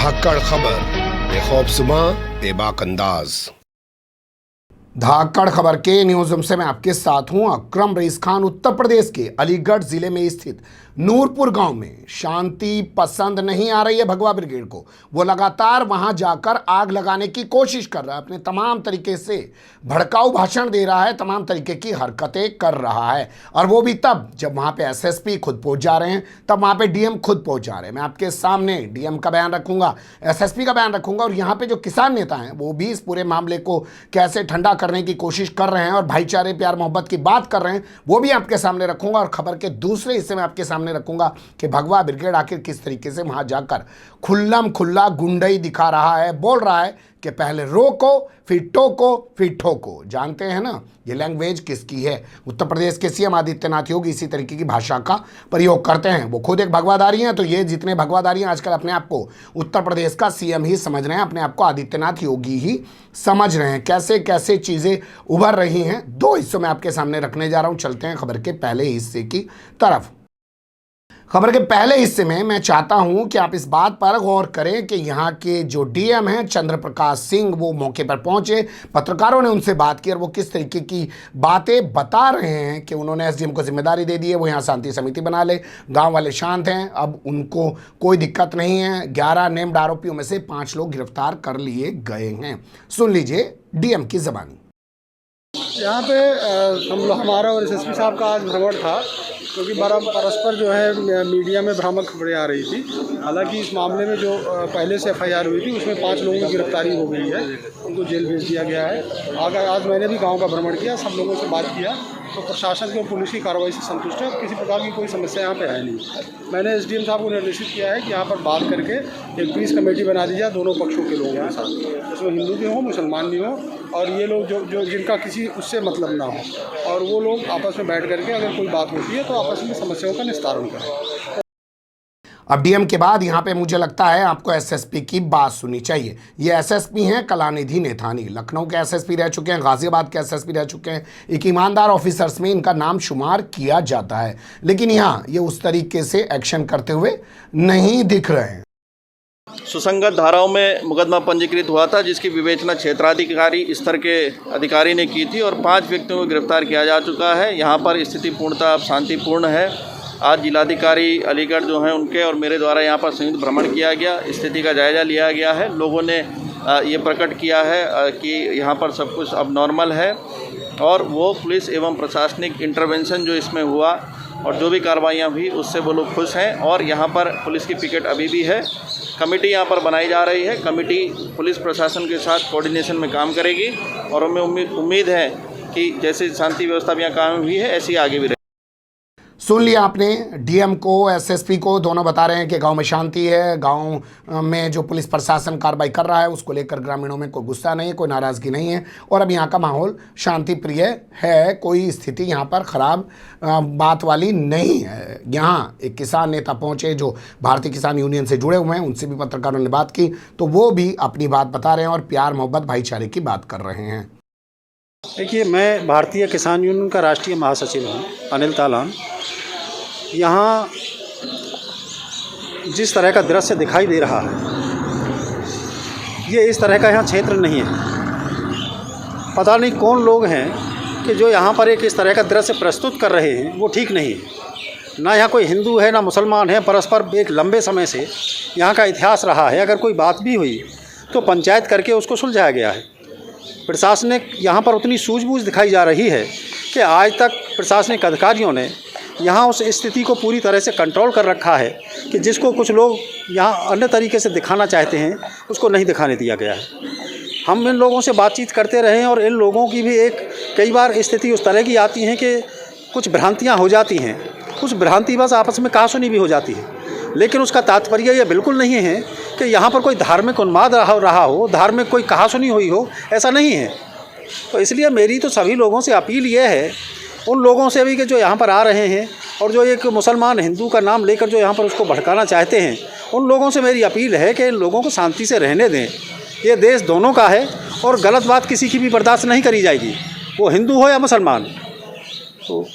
धाकड़ खबर, बेखौफसुमा बेबाक अंदाज। धाकड़ खबर के न्यूज रूम से मैं आपके साथ हूं अकरम रईस खान। उत्तर प्रदेश के अलीगढ़ जिले में स्थित नूरपुर गांव में शांति पसंद नहीं आ रही है भगवा ब्रिगेड को। वो लगातार वहां जाकर आग लगाने की कोशिश कर रहा है, अपने तमाम तरीके से भड़काऊ भाषण दे रहा है, तमाम तरीके की हरकतें कर रहा है। और वो भी तब जब वहां पे एसएसपी खुद पहुंच जा रहे हैं, तब वहां पे डीएम खुद पहुंच जा रहे हैं। मैं आपके सामने डीएम का बयान रखूंगा, एसएसपी का बयान रखूंगा, और यहाँ पे जो किसान नेता हैं वो भी इस पूरे मामले को कैसे ठंडा करने की कोशिश कर रहे हैं और भाईचारे प्यार मोहब्बत की बात कर रहे हैं, वो भी आपके सामने रखूंगा। और खबर के दूसरे हिस्से में आपके सामने रखूंगा कि भगवा ब्रिगेड आखिर किस तरीके से वहां जाकर खुल्लम खुल्ला गुंडई दिखा रहा है, बोल रहा है कि पहले रोको फिर टोको फिर ठोको। जानते हैं ना ये लैंग्वेज किसकी है? उत्तर प्रदेश के सीएम आदित्यनाथ योगी इसी तरीके की भाषा का प्रयोग करते हैं। वो खुद एक भगवाधारी हैं, तो ये जितने भगवाधारी हैं आजकल अपने आप को उत्तर प्रदेश का सीएम ही समझ रहे हैं, अपने आप को आदित्यनाथ योगी ही समझ रहे हैं। कैसे कैसे चीज़ें उभर रही हैं, दो हिस्सों में आपके सामने रखने जा रहा हूँ। चलते हैं खबर के पहले हिस्से की तरफ। खबर के पहले हिस्से में मैं चाहता हूं कि आप इस बात पर गौर करें कि यहाँ के जो डीएम हैं चंद्र प्रकाश सिंह, वो मौके पर पहुंचे, पत्रकारों ने उनसे बात की और वो किस तरीके की बातें बता रहे हैं कि उन्होंने एसडीएम को जिम्मेदारी दे दी है, वो यहाँ शांति समिति बना ले, गांव वाले शांत हैं, अब उनको कोई दिक्कत नहीं है। 11 नेम्ड आरोपियों में से 5 लोग गिरफ्तार कर लिए गए हैं। सुन लीजिए डीएम की जबानी। यहाँ पे हमारा और एसएसपी साहब का आज भ्रमण था, क्योंकि परस्पर जो है मीडिया में भ्रामक खबरें आ रही थी। हालांकि इस मामले में जो पहले से एफआईआर हुई थी उसमें 5 लोगों की गिरफ्तारी हो गई है, उनको जेल भेज दिया गया है। आज मैंने भी गांव का भ्रमण किया, सब लोगों से बात किया, तो प्रशासन की और पुलिस की कार्रवाई से संतुष्ट है। किसी प्रकार की कोई समस्या यहाँ पे है नहीं। मैंने एसडीएम साहब को निर्देशित किया है कि यहाँ पर बात करके एक पीस कमेटी बना दी जाए दोनों पक्षों के लोगों के साथ, उसमें हिंदू भी हो मुसलमान भी हो, और ये लोग जो जिनका किसी उससे मतलब ना हो, और वो लोग आपस में बैठ करके अगर कोई बात होती है तो आपस में समस्याओं का निस्तारण करें। अब डीएम के बाद यहाँ पे मुझे लगता है आपको एसएसपी की बात सुननी चाहिए। ये एसएसपी हैं कलानिधि नेथानी, लखनऊ के एसएसपी रह चुके हैं, गाजियाबाद के एसएसपी रह चुके हैं, एक ईमानदार ऑफिसर्स में इनका नाम शुमार किया जाता है। लेकिन यहाँ ये उस तरीके से एक्शन करते हुए नहीं दिख रहे हैं। सुसंगत धाराओं में मुकदमा पंजीकृत हुआ था, जिसकी विवेचना क्षेत्राधिकारी स्तर के अधिकारी ने की थी और 5 व्यक्तियों को गिरफ्तार किया जा चुका है। यहाँ पर स्थिति पूर्णतः शांतिपूर्ण है। आज जिलाधिकारी अलीगढ़ जो हैं उनके और मेरे द्वारा यहाँ पर संयुक्त भ्रमण किया गया, स्थिति का जायज़ा लिया गया है। लोगों ने ये प्रकट किया है कि यहाँ पर सब कुछ अब नॉर्मल है, और वो पुलिस एवं प्रशासनिक इंटरवेंशन जो इसमें हुआ और जो भी कार्रवाइयाँ हुई उससे वो लोग खुश हैं। और यहाँ पर पुलिस की पिकेट अभी भी है। कमेटी यहाँ पर बनाई जा रही है, कमेटी पुलिस प्रशासन के साथ कोऑर्डिनेशन में काम करेगी, और हमें उम्मीद है कि जैसे शांति व्यवस्था भी यहाँ कायम हुई है ऐसी आगे भी। सुन लिया आपने, डीएम को एसएसपी को दोनों बता रहे हैं कि गांव में शांति है, गांव में जो पुलिस प्रशासन कार्रवाई कर रहा है उसको लेकर ग्रामीणों में कोई गुस्सा नहीं है, कोई नाराज़गी नहीं है, और अब यहाँ का माहौल शांति प्रिय है, कोई स्थिति यहाँ पर ख़राब बात वाली नहीं है। यहाँ एक किसान नेता पहुँचे जो भारतीय किसान यूनियन से जुड़े हुए हैं, उनसे भी पत्रकारों ने बात की, तो वो भी अपनी बात बता रहे हैं और प्यार मोहब्बत भाईचारे की बात कर रहे हैं। देखिए, मैं भारतीय किसान यूनियन का राष्ट्रीय महासचिव हूँ, अनिल तालान। यहाँ जिस तरह का दृश्य दिखाई दे रहा है, ये इस तरह का यहाँ क्षेत्र नहीं है। पता नहीं कौन लोग हैं कि जो यहाँ पर एक इस तरह का दृश्य प्रस्तुत कर रहे हैं, वो ठीक नहीं है। ना यहाँ कोई हिंदू है ना मुसलमान है, परस्पर एक लंबे समय से यहाँ का इतिहास रहा है। अगर कोई बात भी हुई तो पंचायत करके उसको सुलझाया गया है। प्रशासनिक यहाँ पर उतनी सूझबूझ दिखाई जा रही है कि आज तक प्रशासनिक अधिकारियों ने यहाँ उस स्थिति को पूरी तरह से कंट्रोल कर रखा है कि जिसको कुछ लोग यहाँ अन्य तरीके से दिखाना चाहते हैं उसको नहीं दिखाने दिया गया है। हम इन लोगों से बातचीत करते रहे हैं और इन लोगों की भी कई बार स्थिति उस तरह की आती हैं कि कुछ भ्रांतियाँ हो जाती हैं, कुछ भ्रांति बस आपस में कहासुनी भी हो जाती है। लेकिन उसका तात्पर्य यह बिल्कुल नहीं है कि यहाँ पर कोई धार्मिक उन्माद रहा हो, धार्मिक कोई कहासुनी हुई हो, ऐसा नहीं है। तो इसलिए मेरी तो सभी लोगों से अपील ये है, उन लोगों से भी कि जो यहाँ पर आ रहे हैं और जो एक मुसलमान हिंदू का नाम लेकर जो यहाँ पर उसको भड़काना चाहते हैं, उन लोगों से मेरी अपील है कि इन लोगों को शांति से रहने दें। ये देश दोनों का है और गलत बात किसी की भी बर्दाश्त नहीं करी जाएगी, वो हिंदू हो या मुसलमान। तो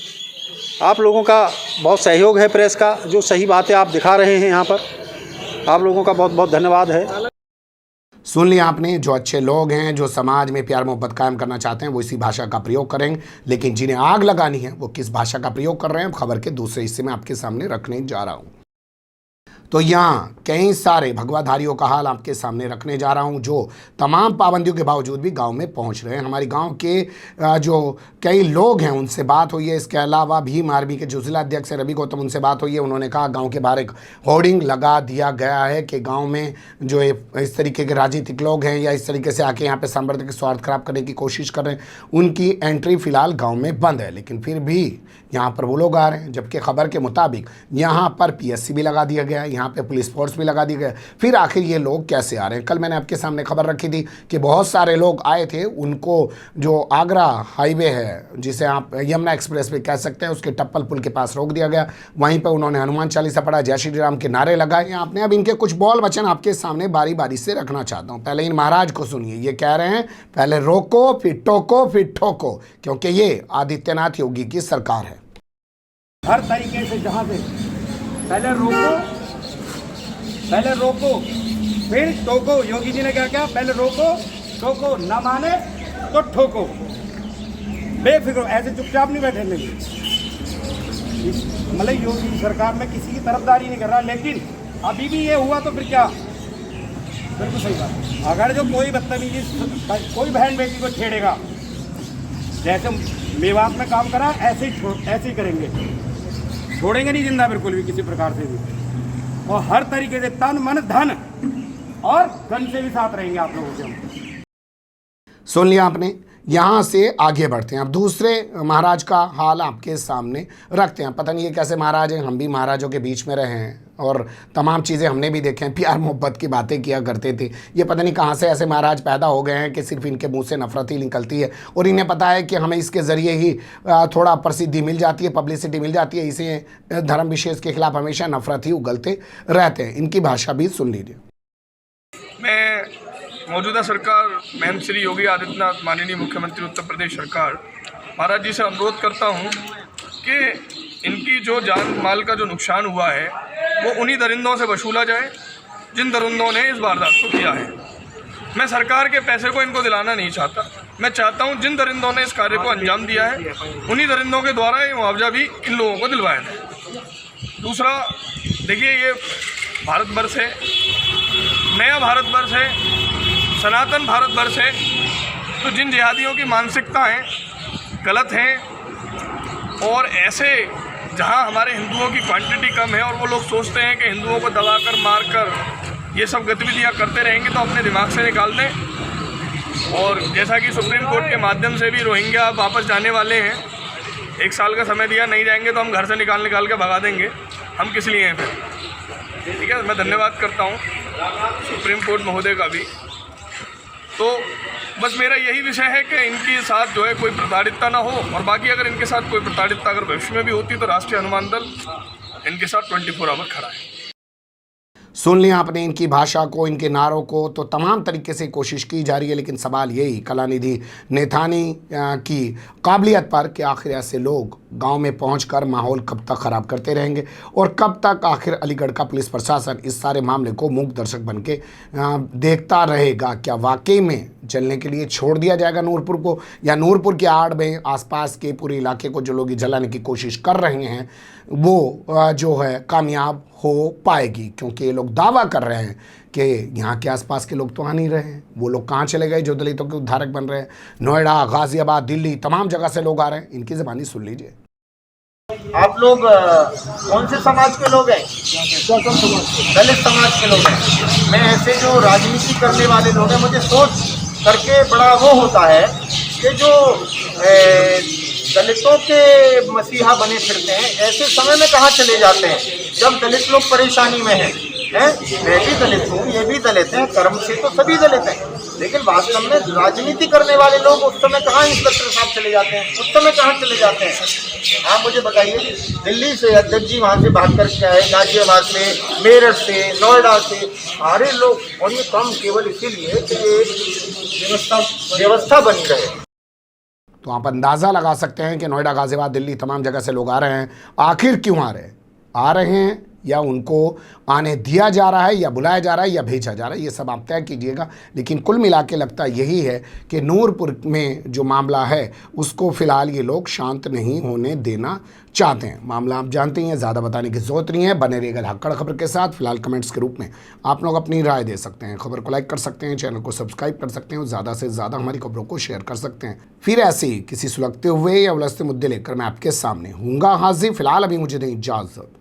आप लोगों का बहुत सहयोग है, प्रेस का, जो सही बातें आप दिखा रहे हैं यहाँ पर, आप लोगों का बहुत बहुत धन्यवाद है। सुन लिया आपने, जो अच्छे लोग हैं, जो समाज में प्यार मोहब्बत कायम करना चाहते हैं, वो इसी भाषा का प्रयोग करेंगे, लेकिन जिन्हें आग लगानी है वो किस भाषा का प्रयोग कर रहे हैं, खबर के दूसरे हिस्से में आपके सामने रखने जा रहा हूं। तो यहाँ कई सारे भगवाधारियों का हाल आपके सामने रखने जा रहा हूँ, जो तमाम पाबंदियों के बावजूद भी गांव में पहुँच रहे हैं। हमारे गांव के जो कई लोग हैं उनसे बात हुई है। इसके अलावा भीम आर्मी के जो जिला अध्यक्ष हैं रवि गौतम, उनसे बात हुई है। उन्होंने कहा गांव के बाहर एक होर्डिंग लगा दिया गया है कि गांव में जो इस तरीके के राजनीतिक लोग हैं या इस तरीके से आके यहाँ पे सांप्रदायिक स्वार्थ खराब करने की कोशिश कर रहे हैं, उनकी एंट्री फिलहाल गाँव में बंद है। लेकिन फिर भी यहाँ पर वो लोग आ रहे हैं, जबकि खबर के मुताबिक यहाँ पर PSC भी लगा दिया गया है, यहाँ पे पुलिस फोर्स भी लगा दी गई। फिर आखिर ये लोग कैसे आ रहे हैं? कल मैंने आपके सामने खबर रखी थी कि बहुत सारे लोग आए थे, उनको जो आगरा हाईवे है, जिसे आप यमुना एक्सप्रेस भी कह सकते हैं, उसके टप्पल पुल के पास रोक दिया गया। वहीं पर उन्होंने हनुमान चालीसा पढ़ा, जय श्री राम के नारे लगाए आपने। अब इनके कुछ बोल वचन आपके सामने बारी बारी से रखना चाहता हूँ। पहले इन महाराज को सुनिए, ये कह रहे हैं पहले रोको फिर टोको फिर ठोको, क्योंकि ये आदित्यनाथ योगी की सरकार है। हर तरीके से जहाँ से पहले रोको फिर टोको। योगी जी ने क्या किया? पहले रोको टोको, ना माने तो ठोको। बेफिक्र, ऐसे चुपचाप नहीं बैठे नहीं। मतलब योगी सरकार में किसी की तरफदारी नहीं कर रहा, लेकिन अभी भी ये हुआ तो फिर क्या? बिल्कुल सही बात। अगर जो कोई बदतमीजी, कोई बहन बेटी को छेड़ेगा, जैसे मेवात में काम करा ऐसे ही करेंगे, छोड़ेंगे नहीं जिंदा बिल्कुल भी किसी प्रकार से भी। और हर तरीके से तन मन धन और धन से भी साथ रहेंगे आप लोगों के। सुन लिया आपने। यहाँ से आगे बढ़ते हैं, अब दूसरे महाराज का हाल आपके सामने रखते हैं। पता नहीं ये कैसे महाराज हैं, हम भी महाराजों के बीच में रहे हैं और तमाम चीज़ें हमने भी देखे हैं, प्यार मोहब्बत की बातें किया करते थे। ये पता नहीं कहाँ से ऐसे महाराज पैदा हो गए हैं कि सिर्फ इनके मुंह से नफरत ही निकलती है और इन्हें पता है कि हमें इसके ज़रिए ही थोड़ा प्रसिद्धि मिल जाती है, पब्लिसिटी मिल जाती है। इसे धर्म विशेष के खिलाफ हमेशा नफरत ही उगलते रहते हैं। इनकी भाषा भी सुन लीजिए। मैं मौजूदा सरकार महम श्री योगी आदित्यनाथ माननीय मुख्यमंत्री उत्तर प्रदेश सरकार महाराज जी से अनुरोध करता हूं कि इनकी जो जान माल का जो नुकसान हुआ है वो उन्हीं दरिंदों से वसूला जाए जिन दरिंदों ने इस वारदात को किया है। मैं सरकार के पैसे को इनको दिलाना नहीं चाहता, मैं चाहता हूं जिन दरिंदों ने इस कार्य को अंजाम दिया है उन्हीं दरिंदों के द्वारा ये मुआवजा भी इन लोगों को दिलवाया जाए। दूसरा, देखिए ये भारतवर्ष है, नया भारतवर्ष है, सनातन भारतवर्ष है, तो जिन जिहादियों की मानसिकताएं गलत हैं और ऐसे जहां हमारे हिंदुओं की क्वांटिटी कम है और वो लोग सोचते हैं कि हिंदुओं को दबाकर मारकर ये सब गतिविधियां करते रहेंगे, तो अपने दिमाग से निकाल दें। और जैसा कि सुप्रीम कोर्ट के माध्यम से भी रोहिंग्या वापस जाने वाले हैं, 1 साल का समय दिया, नहीं जाएंगे तो हम घर से निकाल के भगा देंगे। हम किस लिए हैं फिर? ठीक है, मैं धन्यवाद करता हूँ सुप्रीम कोर्ट महोदय का भी। तो बस मेरा यही विषय है कि इनके साथ जो है कोई प्रताड़ितता ना हो, और बाकी अगर इनके साथ कोई प्रताड़ितता अगर भविष्य में भी होती तो राष्ट्रीय हनुमान दल इनके साथ 24 आवर खड़ा है। सुन लिया आपने इनकी भाषा को, इनके नारों को। तो तमाम तरीके से कोशिश की जा रही है, लेकिन सवाल यही कलानिधि नैथानी की काबिलियत पर कि आखिर ऐसे लोग गांव में पहुंचकर माहौल कब तक ख़राब करते रहेंगे और कब तक आखिर अलीगढ़ का पुलिस प्रशासन इस सारे मामले को मूक दर्शक बन के देखता रहेगा। क्या वाकई में जलने के लिए छोड़ दिया जाएगा नूरपुर को, या नूरपुर की आड़ में आसपास के पूरे इलाके को जो लोग जलाने की कोशिश कर रहे हैं वो जो है कामयाब हो पाएगी? क्योंकि ये लोग दावा कर रहे हैं कि यहाँ के आसपास के लोग तो आ नहीं रहे हैं, वो लोग कहाँ चले गए जो दलितों के उद्धारक बन रहे हैं? नोएडा, गाजियाबाद, दिल्ली, तमाम जगह से लोग आ रहे हैं। इनकी ज़बानी सुन लीजिए। आप लोग कौन से समाज के लोग हैं? दलित समाज के लोग हैं। मैं ऐसे जो राजनीति करने वाले लोग हैं, मुझे सोच करके बड़ा वो होता है कि जो दलितों के मसीहा बने फिरते हैं, ऐसे समय में कहाँ चले जाते हैं जब दलित लोग परेशानी में हैं। मैं भी दलित हूँ, ये भी दलित हैं, कर्म से तो सभी दलित हैं, लेकिन वास्तव में राजनीति करने वाले लोग उस समय कहाँ इंस्पेक्टर साहब चले जाते हैं, उस समय कहाँ चले जाते हैं? आप मुझे बताइए, दिल्ली से अध्यक्ष जी वहाँ से भाग कर के आए, गाजियाबाद से, मेरठ से, नोएडा से सारे लोग, और ये काम केवल इसीलिए कि ये व्यवस्था बनी रहे। तो आप अंदाज़ा लगा सकते हैं कि नोएडा, गाजियाबाद, दिल्ली, तमाम जगह से लोग आ रहे हैं। आखिर क्यों आ रहे हैं? आ रहे हैं या उनको आने दिया जा रहा है या बुलाया जा रहा है या भेजा जा रहा है, ये सब आप तय कीजिएगा। लेकिन कुल मिला के लगता यही है कि नूरपुर में जो मामला है उसको फ़िलहाल ये लोग शांत नहीं होने देना चाहते हैं। मामला आप जानते हैं, ज़्यादा बताने की ज़रूरत नहीं है। बने रहिएगा हक्कड़ खबर के साथ। फिलहाल कमेंट्स के रूप में आप लोग अपनी राय दे सकते हैं, खबर को लाइक कर सकते हैं, चैनल को सब्सक्राइब कर सकते हैं और ज़्यादा से ज़्यादा हमारी खबरों को शेयर कर सकते हैं। फिर ऐसे ही किसी सुलगते हुए या उलझते मुद्दे लेकर मैं आपके सामने हूँगा हाजिर। फिलहाल अभी मुझे दें इजाज़त।